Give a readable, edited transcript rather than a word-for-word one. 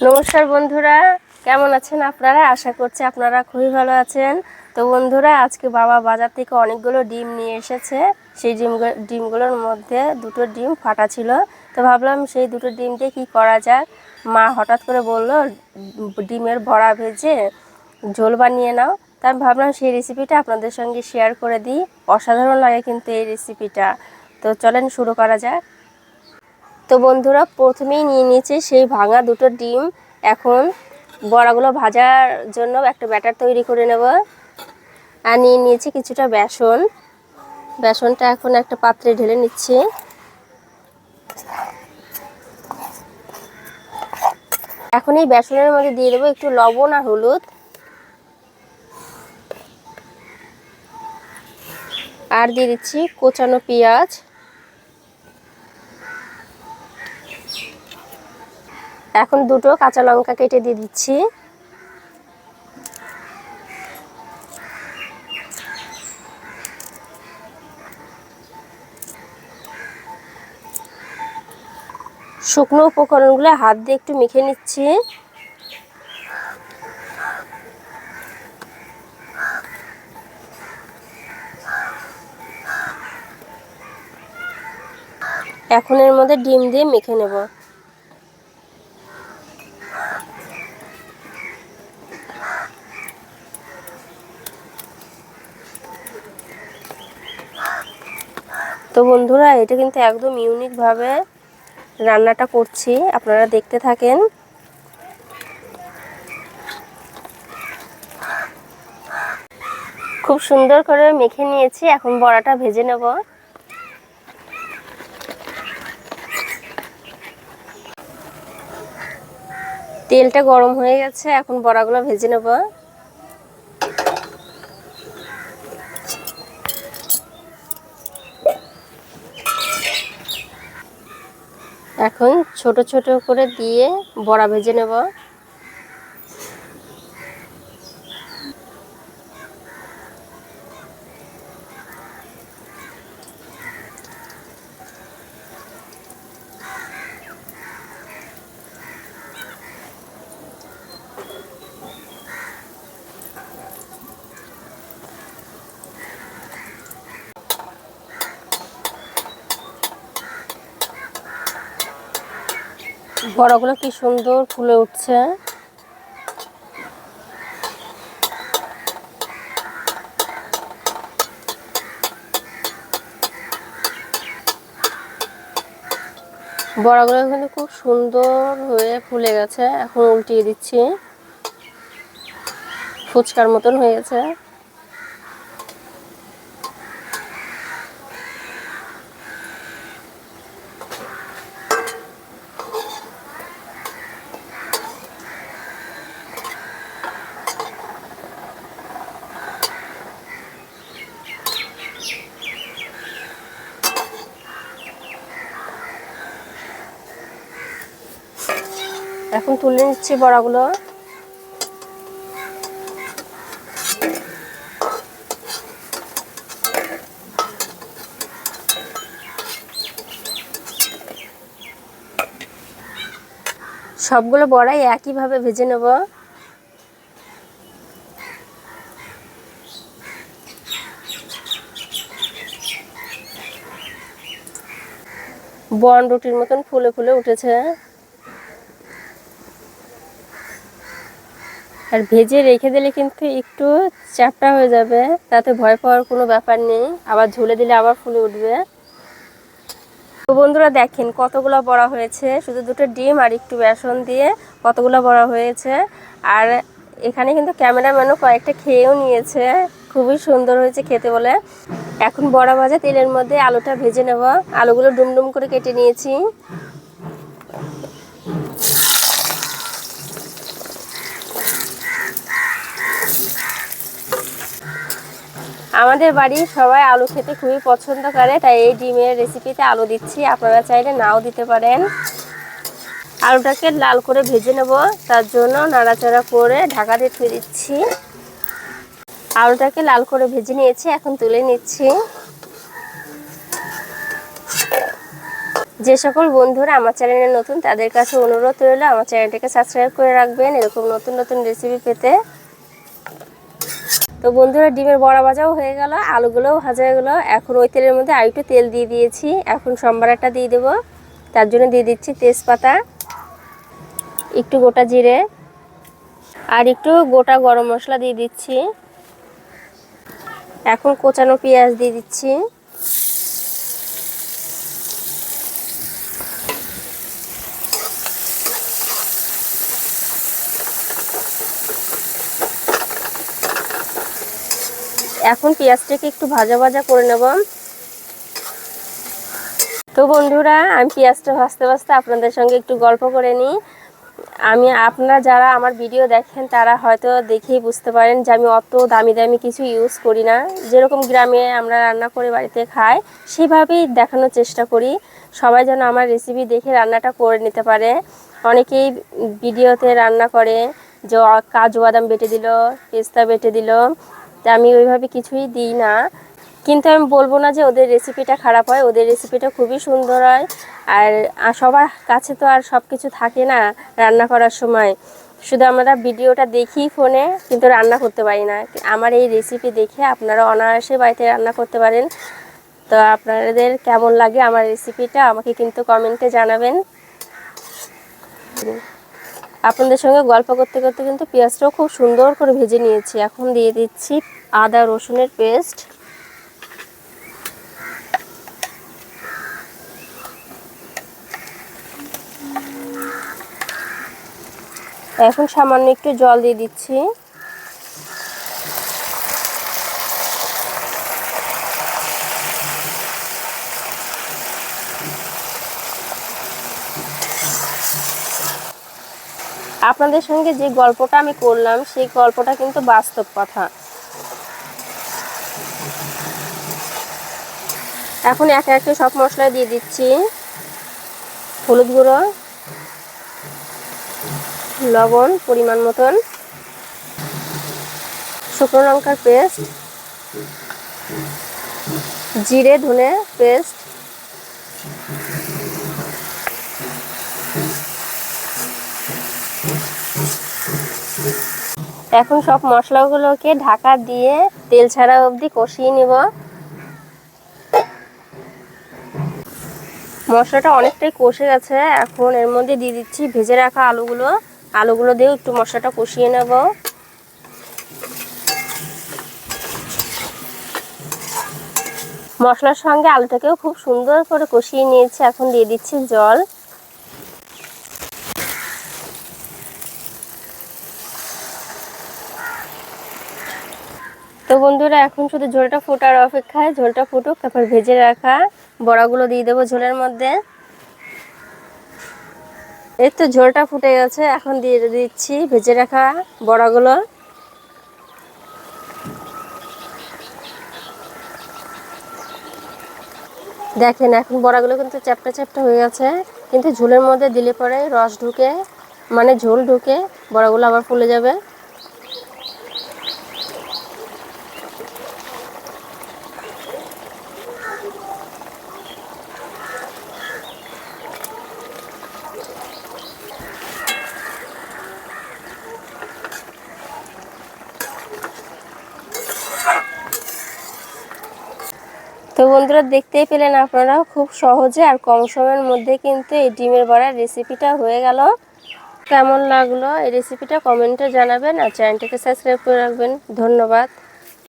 নমস্কার বন্ধুরা, কেমন আছেন আপনারা? আশা করছি আপনারা খুবই ভালো আছেন। তো বন্ধুরা, আজকে বাবা বাজার থেকে অনেকগুলো ডিম নিয়ে এসেছে। সেই ডিমগুলোর মধ্যে দুটো ডিম ফাটা ছিল। তো ভাবলাম সেই দুটো ডিম দিয়ে কী করা যায়। মা হঠাৎ করে বলল ডিমের বড়া ভেজে ঝোল বানিয়ে নাও। তাই ভাবলাম সেই রেসিপিটা আপনাদের সঙ্গে শেয়ার করে দিই। অসাধারণ লাগে কিন্তু এই রেসিপিটা। তো চলেন শুরু করা যাক। তো বন্ধুরা, প্রথমেই নিয়ে নিয়েছি সেই ভাঙা দুটো ডিম। এখন বড়াগুলো ভাজার জন্য একটা ব্যাটার তৈরি করে নেব। আর নিয়ে নিয়েছি কিছুটা বেসনটা এখন একটা পাত্রে ঢেলে নিচ্ছি। এখন এই বেসনের মধ্যে দিয়ে দেবো একটু লবণ আর হলুদ, আর দিয়ে দিচ্ছি কোচানো পেঁয়াজ, এখন দুটো কাঁচা লঙ্কা কেটে দিয়ে দিচ্ছি। শুকনো উপকরণগুলো হাত দিয়ে একটু মেখে নিচ্ছি। এখন এর মধ্যে ডিম দিয়ে মেখে নেব। তো বন্ধুরা, এটা কিন্তু একদম ইউনিকভাবে রান্নাটা করছি, আপনারা দেখতে থাকেন। খুব সুন্দর করে মেখে নিয়েছি, এখন বড়াটা ভেজে নেব। তেলটা গরম হয়ে গেছে, এখন বড়াগুলো ভেজে নেব। এখন ছোট ছোট করে দিয়ে বড়া ভেজে নেব। বড়াগুলো কি সুন্দর ফুলে উঠছে। বড়াগুলো কিন্তু খুব সুন্দর হয়ে ফুলে গেছে। এখন উল্টিয়ে দিচ্ছি, ফুচকার মতন হয়ে গেছে। এখন তুলে নিচ্ছি বড়াগুলো। সবগুলো বড়াই একইভাবে ভেজে নেব। বন রুটির মতন ফুলে ফুলে উঠেছে। আর ভেজে রেখে দিলে কিন্তু একটু চ্যাপ্টা হয়ে যাবে, তাতে ভয় পাওয়ার কোনো ব্যাপার নেই। আবার ঝুলে দিলে আবার ফুলে উঠবে। তো বন্ধুরা, দেখেন কতগুলো বড়া হয়েছে। শুধু দুটো ডিম আর একটু বেসন দিয়ে কতগুলো বড়া হয়েছে। আর এখানে কিন্তু ক্যামেরাম্যানও কয়েকটা খেয়েও নিয়েছে। খুবই সুন্দর হয়েছে খেতে বলে। এখন বড়া ভাজা তেলের মধ্যে আলুটা ভেজে নেব। আলুগুলো ডুমডুম করে কেটে নিয়েছি। আমাদের বাড়ির সবাই আলু খেতে খুবই পছন্দ করে, তাই এই ডিমের রেসিপিতে আলু দিচ্ছি। আপনারা চাইলে নাও দিতে পারেন। আলুটাকে লাল করে ভেজে নেব, তার জন্য নাড়াচাড়া করে ঢাকা দিয়ে ধুয়ে দিচ্ছি। আলুটাকে লাল করে ভেজে নিয়েছি, এখন তুলে নিচ্ছি। যে সকল বন্ধুরা আমার চ্যানেলে নতুন তাদের কাছে অনুরোধ রইল আমার চ্যানেলটাকে সাবস্ক্রাইব করে রাখবেন এরকম নতুন নতুন রেসিপি পেতে। তো বন্ধুরা ডিমের বড়া ভাজাও হয়ে গেল, আলুগুলোও ভাজা হয়ে গেলো। এখন ওই তেলের মধ্যে আরেকটু তেল দিয়ে দিয়েছি। এখন সম্বারাটা দিয়ে দেবো। তার জন্য দিয়ে দিচ্ছি তেজপাতা, একটু গোটা জিরে আর একটু গোটা গরম মশলা দিয়ে দিচ্ছি। এখন কোচানো পেঁয়াজ দিয়ে দিচ্ছি। এখন পেঁয়াজটাকে একটু ভাজা ভাজা করে নেব। তো বন্ধুরা আমি পেঁয়াজটা ভাজতে ভাজতে আপনাদের সঙ্গে একটু গল্প করে নিই। আপনারা যারা আমার ভিডিও দেখেন তারা হয়তো দেখেই বুঝতে পারেন যে আমি অত দামি দামি কিছু ইউজ করি না। যেরকম গ্রামে আমরা রান্না করে বাড়িতে খাই সেভাবেই দেখানোর চেষ্টা করি, সবাই যেন আমার রেসিপি দেখে রান্নাটা করে নিতে পারে। অনেকেই ভিডিওতে রান্না করে যে কাজু বাদাম বেটে দিল, পেস্তা বেটে দিল, তা আমি ওইভাবে কিছুই দিই না। কিন্তু আমি বলবো না যে ওদের রেসিপিটা খারাপ হয়, ওদের রেসিপিটা খুবই সুন্দর হয়। আর সবার কাছে তো আর সব কিছু থাকে না রান্না করার সময়, শুধু আমরা ভিডিওটা দেখি ফোনে কিন্তু রান্না করতে পারি না। আমার এই রেসিপি দেখে আপনারা অনায়াসে বাড়িতে রান্না করতে পারেন। তো আপনাদের কেমন লাগে আমার রেসিপিটা আমাকে কিন্তু কমেন্টে জানাবেন। আপনাদের সঙ্গে গল্প করতে করতে কিন্তু পেঁয়াজটাও খুব সুন্দর করে ভেজে নিয়েছি। এখন দিয়ে দিচ্ছি আদা রসুনের পেস্ট, এখন সামান্য একটু জল দিয়ে দিচ্ছি। আপনাদের সঙ্গে যে গল্পটা আমি করলাম সেই গল্পটা কিন্তু বাস্তব কথা। এখন একে একে সব মশলা দিয়ে দিচ্ছি। হলুদ গুঁড়ো, লবণ পরিমাণ মতন, শুকনো লঙ্কার পেস্ট, জিরে ধনে পেস্ট, এখন সব মশলাগুলোকে ঢাকা দিয়ে তেল ছাড়া অবধি কষিয়ে নেব। মশলাটা অনেকটাই কষে গেছে। এখন এর মধ্যে দিয়ে দিচ্ছি ভেজে রাখা আলুগুলো দিয়েও একটু মশলাটা কষিয়ে নেব। মশলার সঙ্গে আলুটাকেও খুব সুন্দর করে কষিয়ে নিয়েছি। এখন দিয়ে দিচ্ছি জল। তো বন্ধুরা এখন শুধু ঝোলটা ফোটার অপেক্ষায়, ঝোলটা ফুটুক, তারপর ভেজে রাখা বড়াগুলো দিয়ে দেবো ঝোলের মধ্যে। এই তো ঝোলটা ফুটে গেছে, এখন দিয়ে দিচ্ছি ভেজে রাখা বড়াগুলো। দেখেন এখন বড়াগুলো কিন্তু চ্যাপটা চ্যাপটা হয়ে গেছে, কিন্তু ঝোলের মধ্যে দিলে পরে রস ঢুকে, মানে ঝোল ঢুকে বড়াগুলো আবার ফুলে যাবে। তো বন্ধুরা দেখতেই পেলেন আপনারা খুব সহজে আর কম সময়ের মধ্যে কিন্তু এই ডিমের বড়ার রেসিপিটা হয়ে গেল। কেমন লাগলো এই রেসিপিটা কমেন্টে জানাবেন আর চ্যানেলটাকে সাবস্ক্রাইব করে রাখবেন। ধন্যবাদ।